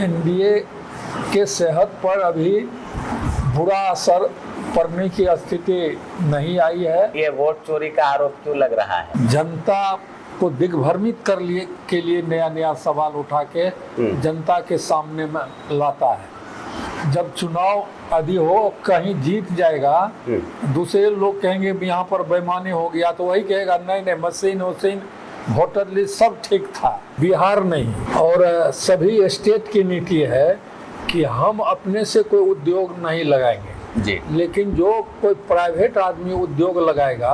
NDA के सेहत पर अभी बुरा असर पड़ने की स्थिति नहीं आई है। ये वोट चोरी का आरोप क्यों लग रहा है? जनता को दिग्भ्रमित कर लिए के लिए नया नया सवाल उठा के जनता के सामने में लाता है। जब चुनाव यदि हो कहीं जीत जाएगा, दूसरे लोग कहेंगे यहाँ पर बेईमानी हो गया, तो वही कहेगा नहीं मशीन वोटर लिस्ट सब ठीक था। बिहार नहीं और सभी स्टेट की नीति है कि हम अपने से कोई उद्योग नहीं लगाएंगे जी, लेकिन जो कोई प्राइवेट आदमी उद्योग लगाएगा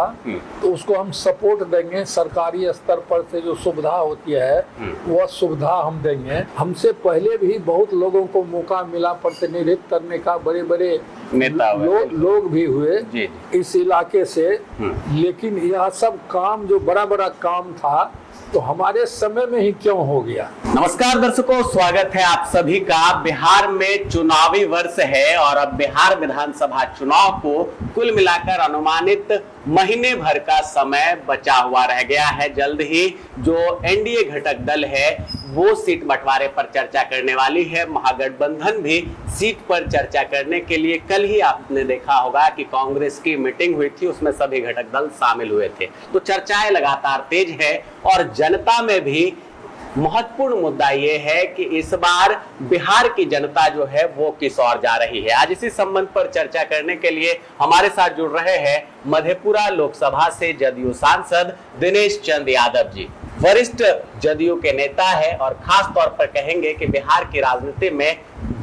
तो उसको हम सपोर्ट देंगे। सरकारी स्तर पर से जो सुविधा होती है वह सुविधा हम देंगे। हमसे पहले भी बहुत लोगों को मौका मिला प्रतिनिधित्व करने का, बड़े बड़े नेता लोग भी हुए जी। इस इलाके से, लेकिन यह सब काम जो बड़ा बड़ा काम था तो हमारे समय में ही क्यों हो गया। नमस्कार दर्शकों, स्वागत है आप सभी का। बिहार में चुनावी वर्ष है और अब बिहार विधानसभा चुनाव को कुल मिलाकर अनुमानित महीने भर का समय बचा हुआ रह गया है। जल्द ही जो एनडीए घटक दल है वो सीट बंटवारे पर चर्चा करने वाली है। महागठबंधन भी सीट पर चर्चा करने के लिए, कल ही आपने देखा होगा कि कांग्रेस की मीटिंग हुई थी, उसमें सभी घटक दल शामिल हुए थे। तो चर्चाएं लगातार तेज है और जनता में भी महत्वपूर्ण मुद्दा ये है कि इस बार बिहार की जनता जो है वो किस ओर जा रही है। आज इसी संबंध पर चर्चा करने के लिए हमारे साथ जुड़ रहे हैं मधेपुरा लोकसभा से जदयू सांसद दिनेश चंद यादव जी। वरिष्ठ जदयू के नेता है और खास तौर पर कहेंगे कि बिहार की राजनीति में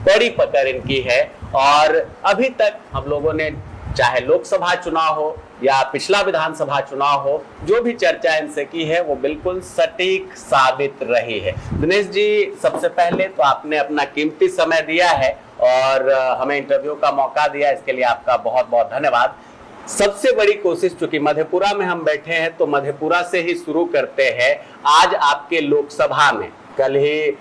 बड़ी पकड़ इनकी है और अभी तक हम लोगों ने, चाहे लोकसभा चुनाव हो या पिछला विधानसभा चुनाव हो, जो भी चर्चा इनसे की है वो बिल्कुल सटीक साबित रही है। दिनेश जी, सबसे पहले तो आपने अपना कीमती समय दिया है और हमें इंटरव्यू का मौका दिया, इसके लिए आपका बहुत बहुत धन्यवाद। सबसे बड़ी कोशिश, चूंकि मधेपुरा में हम बैठे हैं तो मधेपुरा से ही शुरू करते हैं। आज आपके लोकसभा में, कल ही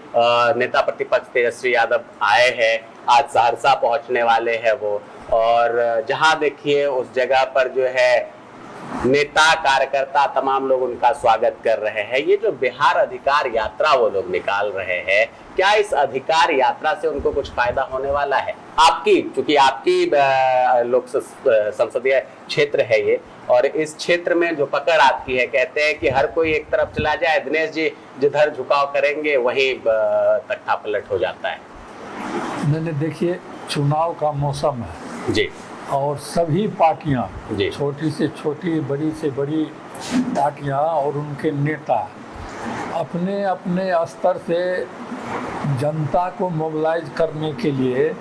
नेता प्रतिपक्ष तेजस्वी यादव आए हैं, आज सहरसा पहुंचने वाले हैं वो, और जहां देखिए उस जगह पर जो है नेता कार्यकर्ता तमाम लोग उनका स्वागत कर रहे हैं। ये जो बिहार अधिकार यात्रा वो लोग निकाल रहे हैं, क्या इस अधिकार यात्रा से उनको कुछ फायदा होने वाला है? आपकी, चूंकि आपकी लोक संसदीय क्षेत्र है ये, और इस क्षेत्र में जो पकड़ आपकी है, कहते हैं कि हर कोई एक तरफ चला जाए, दिनेश जी जिधर झुकाव करेंगे वही तख्ता पलट हो जाता है। मैंने देखिए, चुनाव का मौसम है जी, और सभी पार्टियां, जी, छोटी से छोटी बड़ी से बड़ी पार्टियां और उनके नेता अपने अपने स्तर से जनता को मोबिलाइज करने के लिए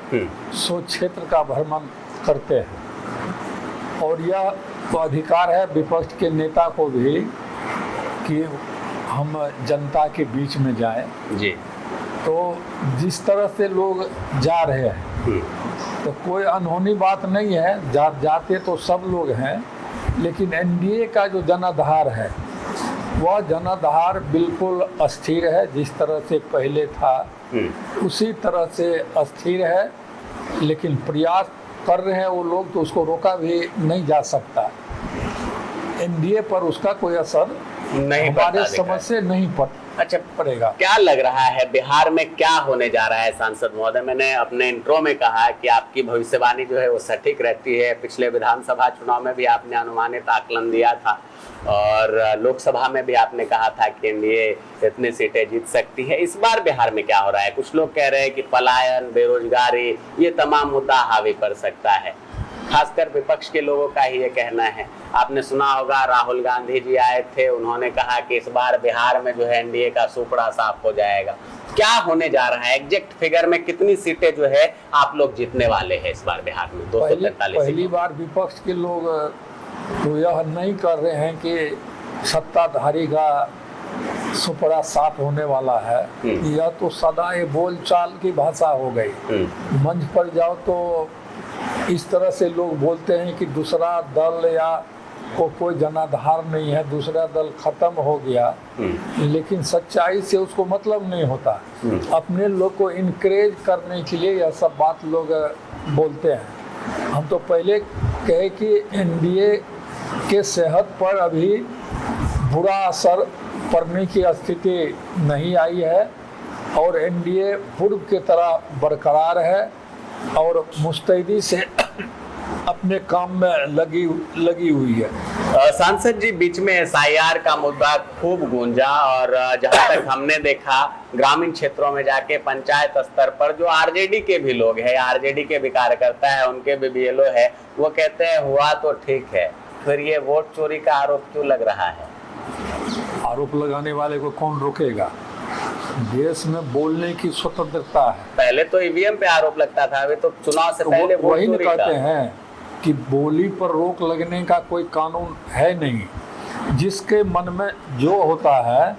सो क्षेत्र का भ्रमण करते हैं। और यह तो अधिकार है विपक्ष के नेता को भी कि हम जनता के बीच में जाएं। जी, तो जिस तरह से लोग जा रहे हैं तो कोई अनहोनी बात नहीं है, जाते तो सब लोग हैं, लेकिन एनडीए का जो जनाधार है वह जनाधार बिल्कुल अस्थिर है। जिस तरह से पहले था उसी तरह से अस्थिर है, लेकिन प्रयास कर रहे हैं वो लोग, तो उसको रोका भी नहीं जा सकता। एनडीए पर उसका कोई असर नहीं, हमारे समझ से नहीं पड़ेगा। क्या लग रहा है बिहार में क्या होने जा रहा है सांसद महोदय? मैंने अपने इंट्रो में कहा कि आपकी भविष्यवाणी जो है वो सटीक रहती है। पिछले विधानसभा चुनाव में भी आपने अनुमानित आकलन दिया था और लोकसभा में भी आपने कहा था कि एनडीए इतनी सीटें जीत सकती है। इस बार बिहार में क्या हो रहा है? कुछ लोग कह रहे हैं कि पलायन, बेरोजगारी, ये तमाम मुद्दा हावी पड़ सकता है। खासकर विपक्ष के लोगों का ही ये कहना है। आपने सुना होगा राहुल गांधी जी आए थे, उन्होंने कहा कि इस बार बिहार में जो है एनडीए का सुपड़ा साफ हो जाएगा। क्या होने जा रहा है? एग्जैक्ट फिगर में कितनी सीटें जो है आप लोग जीतने वाले हैं इस बार बिहार में? 243। पहली बार विपक्ष के लोग तो यह नहीं कर रहे हैं कि सत्ताधारी का सुपड़ा साफ होने वाला है। यह तो सदा ये बोलचाल की भाषा हो गई। मंच पर जाओ तो इस तरह से लोग बोलते हैं कि दूसरा दल या को कोई जनाधार नहीं है, दूसरा दल खत्म हो गया, लेकिन सच्चाई से उसको मतलब नहीं होता। अपने लोग को इनकरेज करने के लिए यह सब बात लोग बोलते हैं। हम तो पहले कहे कि एनडीए के सेहत पर अभी बुरा असर पड़ने की स्थिति नहीं आई है और एनडीए पूर्व की तरह बरकरार है और मुस्तैदी से अपने काम में लगी हुई है। सांसद जी, बीच में एसआईआर का मुद्दा खूब गूंजा और जहां तक हमने देखा ग्रामीण क्षेत्रों में जाके पंचायत स्तर पर जो आरजेडी के भी लोग हैं, आरजेडी के भी कार्यकर्ता है, उनके भी बीएलओ है, वो कहते हैं हुआ तो ठीक है, फिर ये वोट चोरी का आरोप क्यों लग रहा है? आरोप लगाने वाले को कौन रोकेगा? देश में बोलने की स्वतंत्रता है। पहले तो ईवीएम पे आरोप लगता था, अभी तो चुनाव से पहले वोट वही चोरी कहते का। हैं कि बोली पर रोक लगने का कोई कानून है नहीं। जिसके मन में जो होता है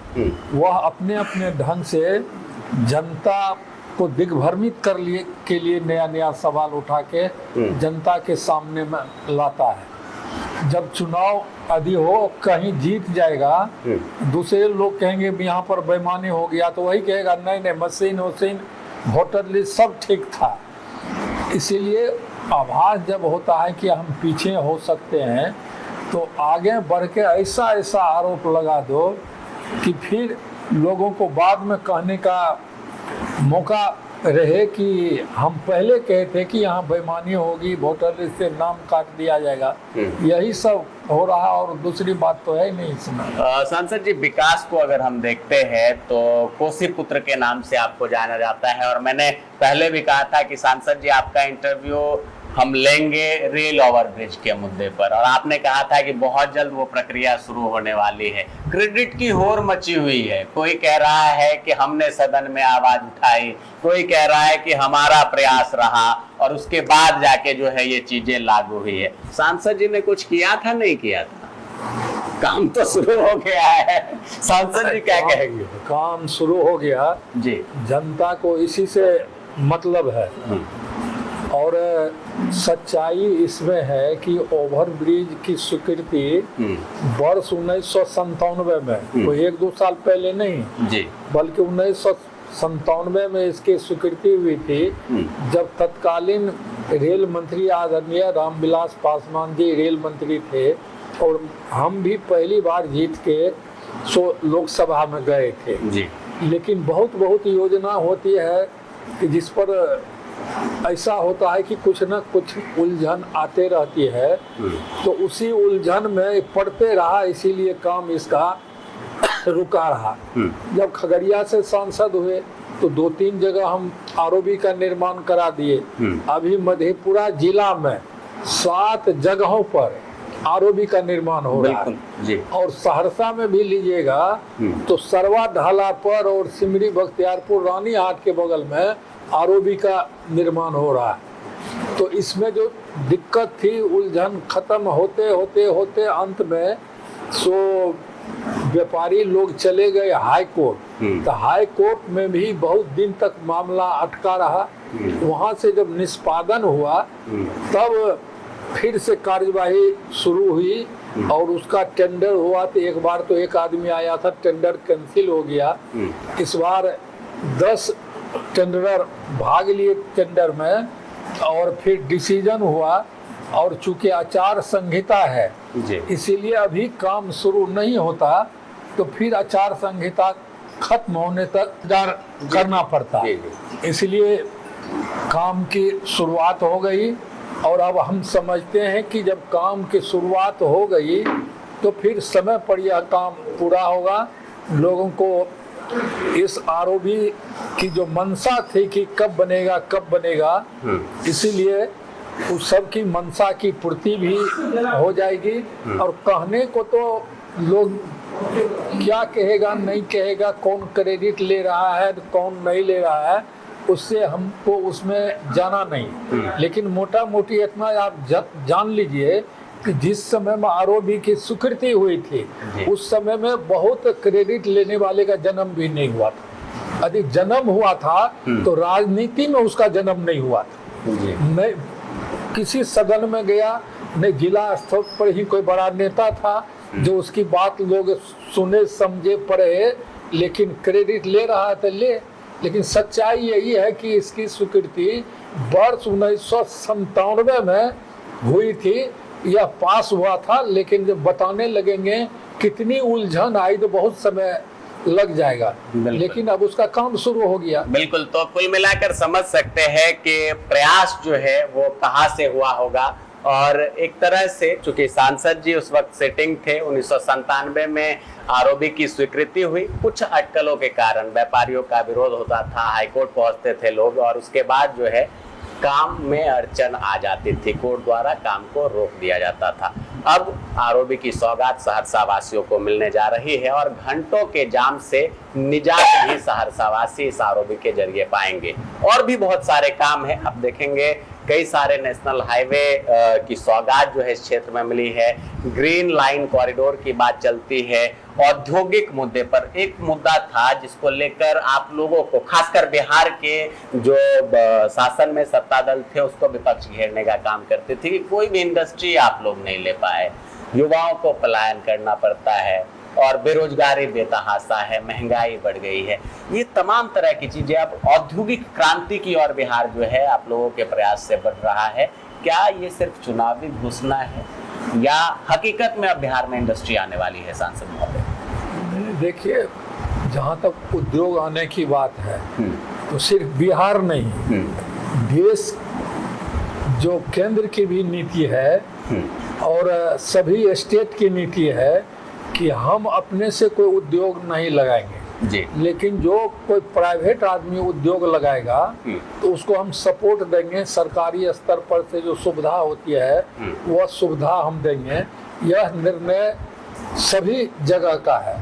वह अपने अपने ढंग से जनता को दिग्भ्रमित के लिए नया नया सवाल उठा के जनता के सामने में लाता है। जब चुनाव यदि हो कहीं जीत जाएगा, दूसरे लोग कहेंगे यहाँ पर बेईमानी हो गया, तो वही कहेगा नहीं मशीन वोटर लिस्ट सब ठीक था। इसीलिए आभास जब होता है कि हम पीछे हो सकते हैं तो आगे बढ़ के ऐसा आरोप लगा दो कि फिर लोगों को बाद में कहने का मौका रहे कि हम पहले कहे थे कि यहाँ बेईमानी होगी, वोटर लिस्ट से नाम काट दिया जाएगा। यही सब हो रहा और दूसरी बात तो है नहीं इसमें। सांसद जी, विकास को अगर हम देखते हैं तो कोसी पुत्र के नाम से आपको जाना जाता है और मैंने पहले भी कहा था कि सांसद जी आपका इंटरव्यू हम लेंगे रेल ओवरब्रिज के मुद्दे पर, और आपने कहा था कि बहुत जल्द वो प्रक्रिया शुरू होने वाली है। क्रेडिट की होड़ मची हुई है, कोई कह रहा है कि हमने सदन में आवाज उठाई, कोई कह रहा है कि हमारा प्रयास रहा और उसके बाद जाके जो है ये चीजें लागू हुई है। सांसद जी ने कुछ किया था, नहीं किया था? काम तो शुरू हो गया है, सांसद जी क्या कहेंगे? काम शुरू हो गया जी, जनता को इसी से मतलब है और सच्चाई इसमें है कि ओवरब्रिज की स्वीकृति वर्ष 1997 में, कोई 1-2 साल पहले नहीं जी, बल्कि 1997 में इसकी स्वीकृति हुई थी, जब तत्कालीन रेल मंत्री आदरणीय रामविलास पासवान जी रेल मंत्री थे और हम भी पहली बार जीत के लोकसभा में गए थे जी। लेकिन बहुत योजना होती है कि जिस पर ऐसा होता है कि कुछ न कुछ उलझन आते रहती है, तो उसी उलझन में पड़ते रहा, इसीलिए काम इसका रुका रहा। जब खगड़िया से सांसद हुए तो 2-3 जगह हम आरओबी का निर्माण करा दिए। अभी मधेपुरा जिला में 7 जगहों पर आरओबी का निर्माण हो रहा है और सहरसा में भी लीजिएगा तो सरवा ढाला पर और सिमरी बख्तियारपुर रानी हाट के बगल में आरओबी का निर्माण हो रहा है। तो इसमें जो दिक्कत थी, उलझन खत्म होते अंत में व्यापारी लोग चले गए हाई कोर्ट। तो हाई कोर्ट में भी बहुत दिन तक मामला अटका रहा। वहां से जब निष्पादन हुआ तब फिर से कार्यवाही शुरू हुई और उसका टेंडर हुआ। तो एक बार तो एक आदमी आया था, टेंडर कैंसिल हो गया। इस बार 10 टेंडर भाग लिए टेंडर में और फिर डिसीजन हुआ और चूंकि आचार संहिता है इसीलिए अभी काम शुरू नहीं होता, तो फिर आचार संहिता खत्म होने तक इंतजार करना पड़ता। इसलिए काम की शुरुआत हो गई और अब हम समझते हैं कि जब काम की शुरुआत हो गई तो फिर समय पर यह काम पूरा होगा। लोगों को इस आरओबी की जो मंशा थी कि कब बनेगा, इसीलिए उस सब की मंशा की पूर्ति भी हो जाएगी। और कहने को तो लोग क्या कहेगा नहीं कहेगा, कौन क्रेडिट ले रहा है कौन नहीं ले रहा है, उससे हमको उसमें जाना नहीं। लेकिन मोटा मोटी इतना आप जान लीजिए कि जिस समय में आरओबी की स्वीकृति हुई थी उस समय में बहुत क्रेडिट लेने वाले का जन्म भी नहीं हुआ था। यदि जन्म हुआ था तो राजनीति में उसका जन्म नहीं हुआ था। नहीं किसी सदन में गया, नहीं जिला स्तर पर ही कोई बड़ा नेता था जो उसकी बात लोग सुने समझे पढ़े, लेकिन क्रेडिट ले रहा था लेकिन सच्चाई यही है कि इसकी स्वीकृति वर्ष 1997 में हुई थी, यह पास हुआ था। लेकिन जब बताने लगेंगे कितनी उलझन आई तो बहुत समय लग जाएगा, बिल्कुल। लेकिन अब उसका काम शुरू हो गया। बिल्कुल, तो कुल मिलाकर समझ सकते हैं कि प्रयास जो है वो कहाँ से हुआ होगा। और एक तरह से चूंकि सांसद जी उस वक्त सिटिंग थे, 1997 में आरओबी की स्वीकृति हुई, कुछ अटकलों के कारण व्यापारियों का विरोध होता था, हाईकोर्ट पहुंचते थे लोग, और उसके बाद जो है काम में अड़चन आ जाती थी, कोर्ट द्वारा काम को रोक दिया जाता था। अब आरओबी की सौगात सहरसा वासियों को मिलने जा रही है और घंटों के जाम से निजात भी सहरसा वासी इस आरओबी के जरिए पाएंगे। और भी बहुत सारे काम है, अब देखेंगे कई सारे नेशनल हाईवे की सौगात जो है इस क्षेत्र में मिली है, ग्रीन लाइन कॉरिडोर की बात चलती है। औद्योगिक मुद्दे पर एक मुद्दा था जिसको लेकर आप लोगों को, खासकर बिहार के जो शासन में सत्ता दल थे, उसको विपक्ष घेरने का काम करते थे कि कोई भी इंडस्ट्री आप लोग नहीं ले पाए, युवाओं को पलायन करना पड़ता है और बेरोजगारी बेतहाशा है, महंगाई बढ़ गई है, ये तमाम तरह की चीजें। अब औद्योगिक क्रांति की ओर बिहार जो है आप लोगों के प्रयास से बढ़ रहा है। क्या ये सिर्फ चुनावी घोषणा है या हकीकत में अब बिहार में इंडस्ट्री आने वाली है? सांसद महोदय, देखिए, जहाँ तक उद्योग आने की बात है तो सिर्फ बिहार नहीं, देश जो केंद्र की भी नीति है और सभी स्टेट की नीति है कि हम अपने से कोई उद्योग नहीं लगाएंगे जी, लेकिन जो कोई प्राइवेट आदमी उद्योग लगाएगा तो उसको हम सपोर्ट देंगे। सरकारी स्तर पर से जो सुविधा होती है वह सुविधा हम देंगे। यह निर्णय सभी जगह का है।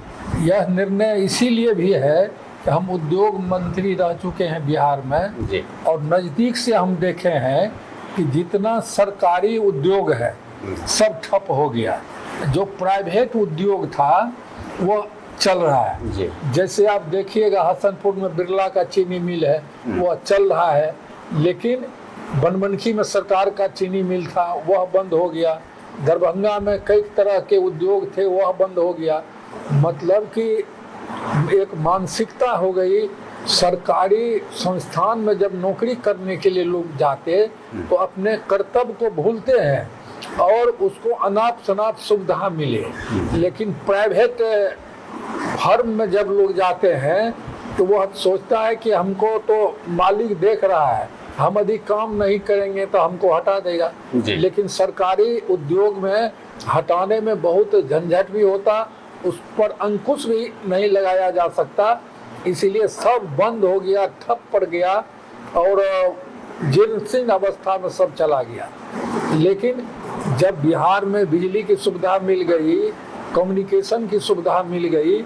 यह निर्णय इसीलिए भी है कि हम उद्योग मंत्री रह चुके हैं बिहार में जी, और नज़दीक से हम देखे हैं कि जितना सरकारी उद्योग है सब ठप हो गया। जो प्राइवेट उद्योग था वो चल रहा है जी। जैसे आप देखिएगा हसनपुर में बिरला का चीनी मिल है, वह चल रहा है, लेकिन बनमनखी में सरकार का चीनी मिल था, वह बंद हो गया। दरभंगा में कई तरह के उद्योग थे, वह बंद हो गया। मतलब कि एक मानसिकता हो गई। सरकारी संस्थान में जब नौकरी करने के लिए लोग जाते तो अपने कर्तव्य को भूलते हैं और उसको अनाप शनाप सुविधा मिले, लेकिन प्राइवेट फर्म में जब लोग जाते हैं तो वह सोचता है कि हमको तो मालिक देख रहा है, हम अधिक काम नहीं करेंगे तो हमको हटा देगा। लेकिन सरकारी उद्योग में हटाने में बहुत झंझट भी होता, उस पर अंकुश भी नहीं लगाया जा सकता, इसीलिए सब बंद हो गया, ठप पड़ गया और जीर्ण अवस्था में सब चला गया। लेकिन जब बिहार में बिजली की सुविधा मिल गई, कम्युनिकेशन की सुविधा मिल गई,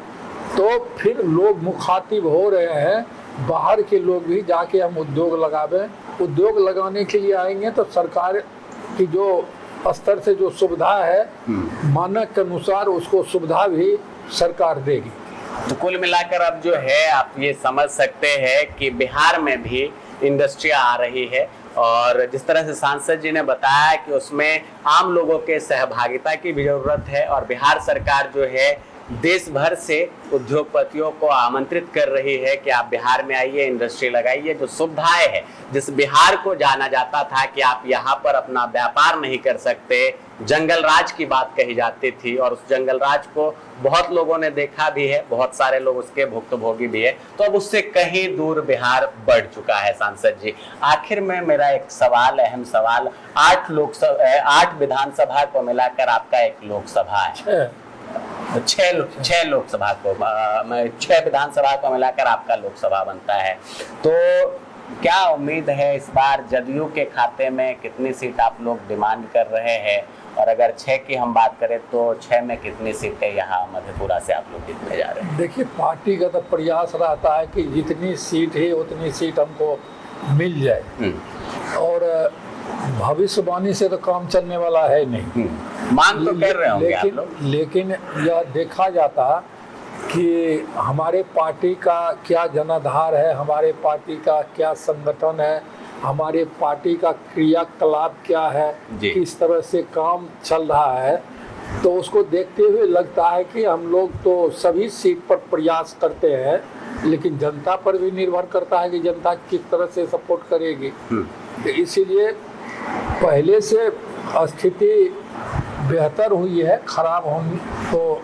तो फिर लोग मुखातिब हो रहे हैं, बाहर के लोग भी जाके हम उद्योग लगावें। उद्योग लगाने के लिए आएंगे तो सरकार की जो स्तर से जो सुविधा है मानक के अनुसार उसको सुविधा भी सरकार देगी। तो कुल मिलाकर अब जो है आप ये समझ सकते हैं कि बिहार में भी इंडस्ट्रियां आ रही है और जिस तरह से सांसद जी ने बताया कि उसमें आम लोगों के सहभागिता की भी जरूरत है और बिहार सरकार जो है देश भर से उद्योगपतियों को आमंत्रित कर रही है कि आप बिहार में आइए, इंडस्ट्री लगाइए। जो सुविधाएं है, जिस बिहार को जाना जाता था कि आप यहाँ पर अपना व्यापार नहीं कर सकते, जंगल राज की बात कही जाती थी और उस जंगल राज को बहुत लोगों ने देखा भी है, बहुत सारे लोग उसके भुक्तभोगी भी है, तो अब उससे कहीं दूर बिहार बढ़ चुका है। सांसद जी, आखिर में मेरा एक सवाल, अहम सवाल, 8 विधानसभा को मिलाकर आपका एक लोकसभा है, 6 लोकसभा को, 6 विधानसभा को मिलाकर आपका लोकसभा बनता है। तो क्या उम्मीद है इस बार जदयू के खाते में कितनी सीट आप लोग डिमांड कर रहे हैं? और अगर 6 की हम बात करें तो 6 में कितनी सीटें यहाँ मधेपुरा से आप लोग जीतने जा रहे हैं? देखिए, पार्टी का तो प्रयास रहता है कि जितनी सीट है उतनी सीट हमको मिल जाए और भविष्यवाणी से तो काम चलने वाला है नहीं। मांग तो कर रहे होंगे आप लोग। लेकिन यह देखा जाता कि हमारे पार्टी का क्या जनाधार है, हमारे पार्टी का क्या संगठन है, हमारे पार्टी का क्रियाकलाप क्या है, किस तरह से काम चल रहा है, तो उसको देखते हुए लगता है कि हम लोग तो सभी सीट पर प्रयास करते हैं, लेकिन जनता पर भी निर्भर करता है कि जनता किस तरह से सपोर्ट करेगी। तो इसीलिए पहले से स्थिति बेहतर हुई है, खराब होनी तो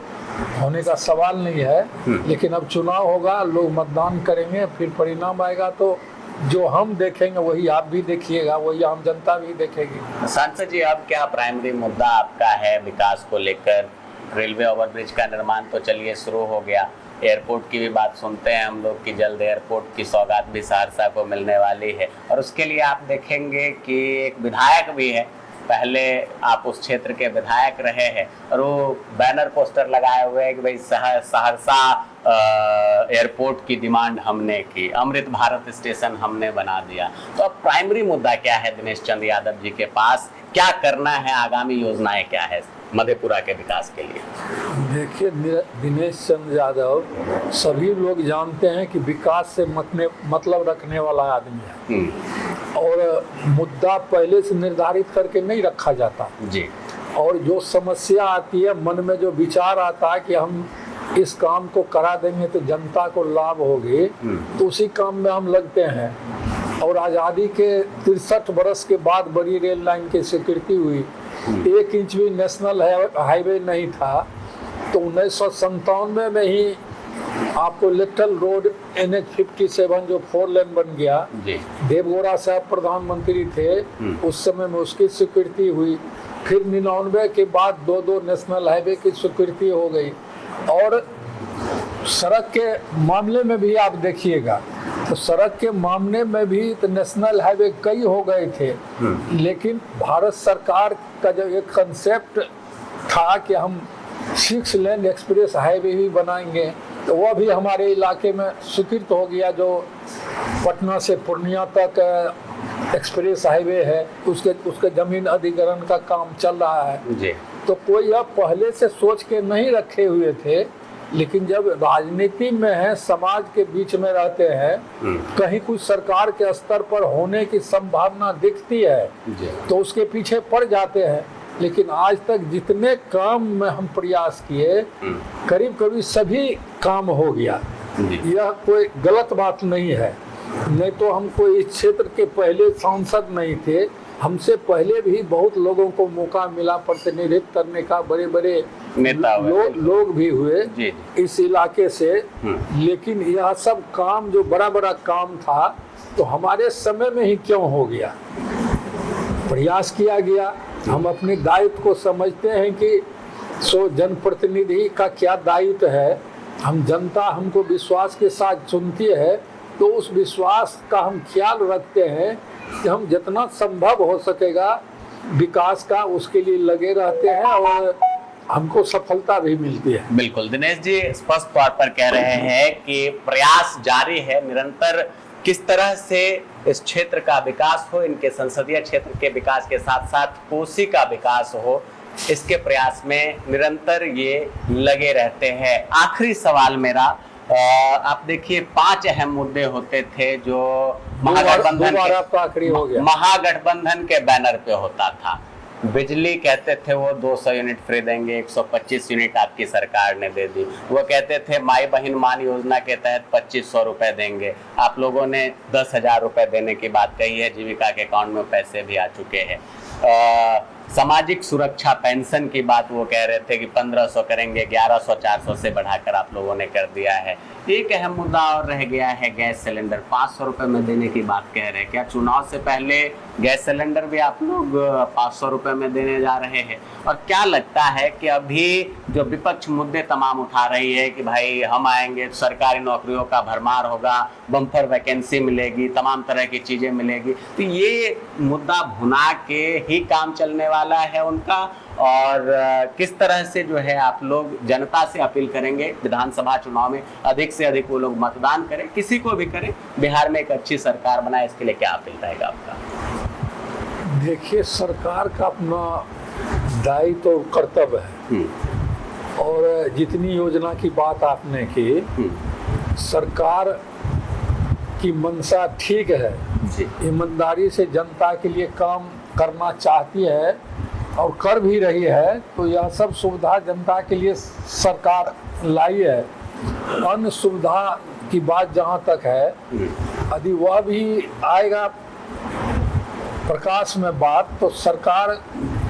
होने का सवाल नहीं है। लेकिन अब चुनाव होगा, लोग मतदान करेंगे, फिर परिणाम आएगा तो जो हम देखेंगे वही आप भी देखिएगा, वही आम जनता भी देखेगी। सांसद जी, अब क्या प्राइमरी मुद्दा आपका है विकास को लेकर? रेलवे ओवरब्रिज का निर्माण तो चलिए शुरू हो गया, एयरपोर्ट की भी बात सुनते हैं हम लोग कि जल्द एयरपोर्ट की सौगात भी सहरसा को मिलने वाली है, और उसके लिए आप देखेंगे कि एक विधायक भी है, पहले आप उस क्षेत्र के विधायक रहे हैं, और वो बैनर पोस्टर लगाए हुए हैं कि भाई सहरसा एयरपोर्ट की डिमांड हमने की, अमृत भारत स्टेशन हमने बना दिया। तो अब प्राइमरी मुद्दा क्या है दिनेश चंद्र यादव जी के पास? क्या करना है, आगामी योजनाएं क्या है मधेपुरा के विकास के लिए? देखिए, दिनेश चंद्र यादव सभी लोग जानते हैं कि विकास से मतलब रखने वाला आदमी है, और मुद्दा पहले से निर्धारित करके नहीं रखा जाता जी। और जो समस्या आती है, मन में जो विचार आता है कि हम इस काम को करा देंगे तो जनता को लाभ होगी, तो उसी काम में हम लगते हैं। और आज़ादी के 63 वर्ष के बाद बड़ी रेल लाइन की स्वीकृति हुई, 1 इंच भी नेशनल हाईवे नहीं था, तो 1997 में ही आपको लिटल रोड NH 57 जो 4 लेन बन गया, देवगौड़ा साहब प्रधानमंत्री थे, उस समय में उसकी स्वीकृति हुई। फिर 99 के बाद 2 नेशनल हाईवे की स्वीकृति हो गई। और सड़क के मामले में भी आप देखिएगा तो सड़क के मामले में भी तो नेशनल हाईवे कई हो गए थे, लेकिन भारत सरकार का जो एक कंसेप्ट था कि हम 6 लेन एक्सप्रेस हाईवे भी बनाएंगे, तो वह भी हमारे इलाके में स्वीकृत हो गया। जो पटना से पूर्णिया तक एक्सप्रेस हाईवे है, उसके जमीन अधिग्रहण का काम चल रहा है जी। तो कोई अब पहले से सोच के नहीं रखे हुए थे, लेकिन जब राजनीति में है, समाज के बीच में रहते हैं, कहीं कुछ सरकार के स्तर पर होने की संभावना दिखती है तो उसके पीछे पड़ जाते हैं। लेकिन आज तक जितने काम में हम प्रयास किए, करीब करीब सभी काम हो गया। यह कोई गलत बात नहीं है, नहीं तो हम कोई इस क्षेत्र के पहले सांसद नहीं थे, हमसे पहले भी बहुत लोगों को मौका मिला प्रतिनिधित्व करने का, बड़े बड़े नेता लोग भी हुए इस इलाके से। लेकिन यह सब काम जो बड़ा बड़ा काम था तो हमारे समय में ही क्यों हो गया? प्रयास किया गया। हम अपने दायित्व को समझते हैं कि जनप्रतिनिधि का क्या दायित्व है। हम जनता हमको विश्वास के साथ चुनती है, तो उस विश्वास का हम ख्याल रखते हैं कि हम जितना संभव हो सकेगा विकास का उसके लिए लगे रहते हैं, और हमको सफलता भी मिलती है। बिल्कुल, दिनेश जी स्पष्ट तौर पर कह रहे हैं कि प्रयास जारी है निरंतर, किस तरह से इस क्षेत्र का विकास हो, इनके संसदीय क्षेत्र के विकास के साथ साथ कोसी का विकास हो, इसके प्रयास में निरंतर ये लगे रहते हैं। आखिरी सवाल मेरा, आप देखिए 5 अहम मुद्दे होते थे जो महागठबंधन के बैनर पे होता था। बिजली कहते थे वो 200 यूनिट फ्री देंगे, 125 यूनिट आपकी सरकार ने दे दी। वो कहते थे माई बहन मान योजना के तहत 2500 रुपए देंगे, आप लोगों ने 10,000 रुपए देने की बात कही है, जीविका के अकाउंट में पैसे भी आ चुके हैं। सामाजिक सुरक्षा पेंशन की बात वो कह रहे थे कि 1500 करेंगे, 1100 400 से बढ़ाकर आप लोगों ने कर दिया है। एक अहम मुद्दा और रह गया है, गैस सिलेंडर 500 रुपए में देने की बात कह रहे हैं। क्या चुनाव से पहले गैस सिलेंडर भी आप लोग 500 रुपए में देने जा रहे हैं? और क्या लगता है कि अभी जो विपक्ष मुद्दे तमाम उठा रही है कि भाई हम आएंगे तो सरकारी नौकरियों का भरमार होगा, बम्पर वैकेंसी मिलेगी, तमाम तरह की चीजें मिलेगी, तो ये मुद्दा भुना के ही काम चलने वाला है उनका? और किस तरह से जो है आप लोग जनता से अपील करेंगे विधानसभा चुनाव में अधिक से अधिक वो लोग मतदान करें, किसी को भी करें, बिहार में एक अच्छी सरकार बनाए, इसके लिए क्या अपील रहेगा आपका? देखिए, सरकार का अपना दायित्व और कर्तव्य है, और जितनी योजना की बात आपने की, सरकार की मंशा ठीक है, ईमानदारी से जनता के लिए काम करना चाहती है और कर भी रही है, तो यह सब सुविधा जनता के लिए सरकार लाई है। अन्य सुविधा की बात जहाँ तक है, यदि वह भी आएगा प्रकाश में बात, तो सरकार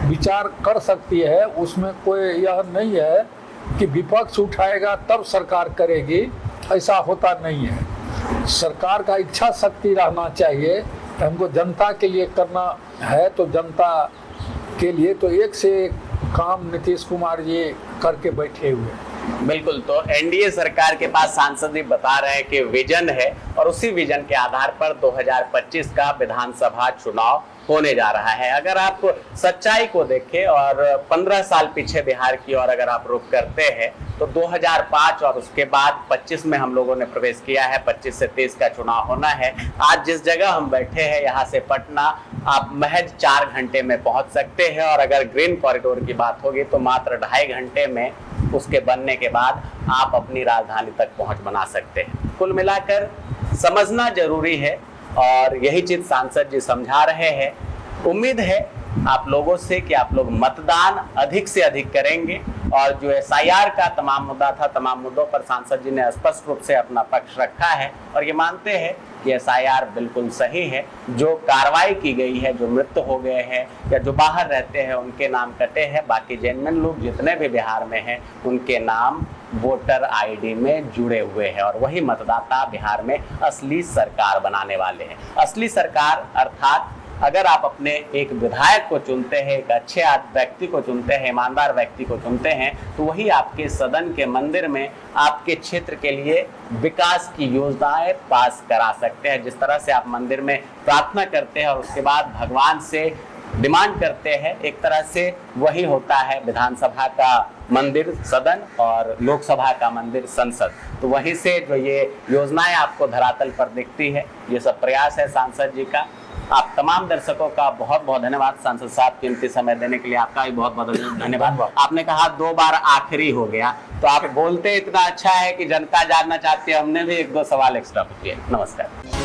विचार कर सकती है। उसमें कोई यह नहीं है कि विपक्ष उठाएगा तब सरकार करेगी, ऐसा होता नहीं है। सरकार का इच्छा शक्ति रहना चाहिए। हमको जनता के लिए करना है तो जनता के लिए तो एक से एक काम नीतीश कुमार जी करके बैठे हुए हैं। बिल्कुल, तो एनडीए सरकार के पास सांसद ही बता रहे हैं कि विजन है और उसी विजन के आधार पर 2025 का विधानसभा चुनाव होने जा रहा है। अगर आप सच्चाई को देखें और 15 साल पीछे बिहार की ओर अगर आप रुख करते हैं तो 2005 और उसके बाद 25 में हम लोगों ने प्रवेश किया है। 25 से 23 का चुनाव होना है। आज जिस जगह हम बैठे हैं यहाँ से पटना आप महज 4 घंटे में पहुंच सकते हैं और अगर ग्रीन कॉरिडोर की बात होगी तो मात्र 2.5 घंटे में उसके बनने के बाद आप अपनी राजधानी तक पहुंच बना सकते हैं। कुल मिलाकर समझना जरूरी है और यही चीज सांसद जी समझा रहे हैं। उम्मीद है आप लोगों से कि आप लोग मतदान अधिक से अधिक करेंगे और जो एसआईआर का तमाम मुद्दा था, तमाम मुद्दों पर सांसद जी ने स्पष्ट रूप से अपना पक्ष रखा है और ये मानते हैं कि एसआईआर बिल्कुल सही है। जो कार्रवाई की गई है, जो मृत हो गए हैं या जो बाहर रहते हैं उनके नाम कटे हैं, बाकी जेन्युइन लोग जितने भी बिहार में हैं उनके नाम वोटर आईडी में जुड़े हुए हैं और वही मतदाता बिहार में असली सरकार बनाने वाले हैं। असली सरकार अर्थात अगर आप अपने एक विधायक को चुनते हैं, एक अच्छे व्यक्ति को चुनते हैं, ईमानदार व्यक्ति को चुनते हैं तो वही आपके सदन के मंदिर में आपके क्षेत्र के लिए विकास की योजनाएं पास करा सकते हैं। जिस तरह से आप मंदिर में प्रार्थना करते हैं और उसके बाद भगवान से डिमांड करते हैं, एक तरह से वही होता है विधानसभा का मंदिर सदन और लोकसभा का मंदिर संसद। तो वहीं से जो ये योजनाएं आपको धरातल पर दिखती है, ये सब प्रयास है सांसद जी का। आप तमाम दर्शकों का बहुत बहुत धन्यवाद। सांसद साहब कीमती समय देने के लिए आपका भी बहुत बहुत धन्यवाद। आपने कहा 2 बार आखिरी हो गया तो आप बोलते इतना अच्छा है कि जनता जानना चाहती है। हमने भी 1-2 सवाल एक्स्ट्रा पूछे। नमस्कार।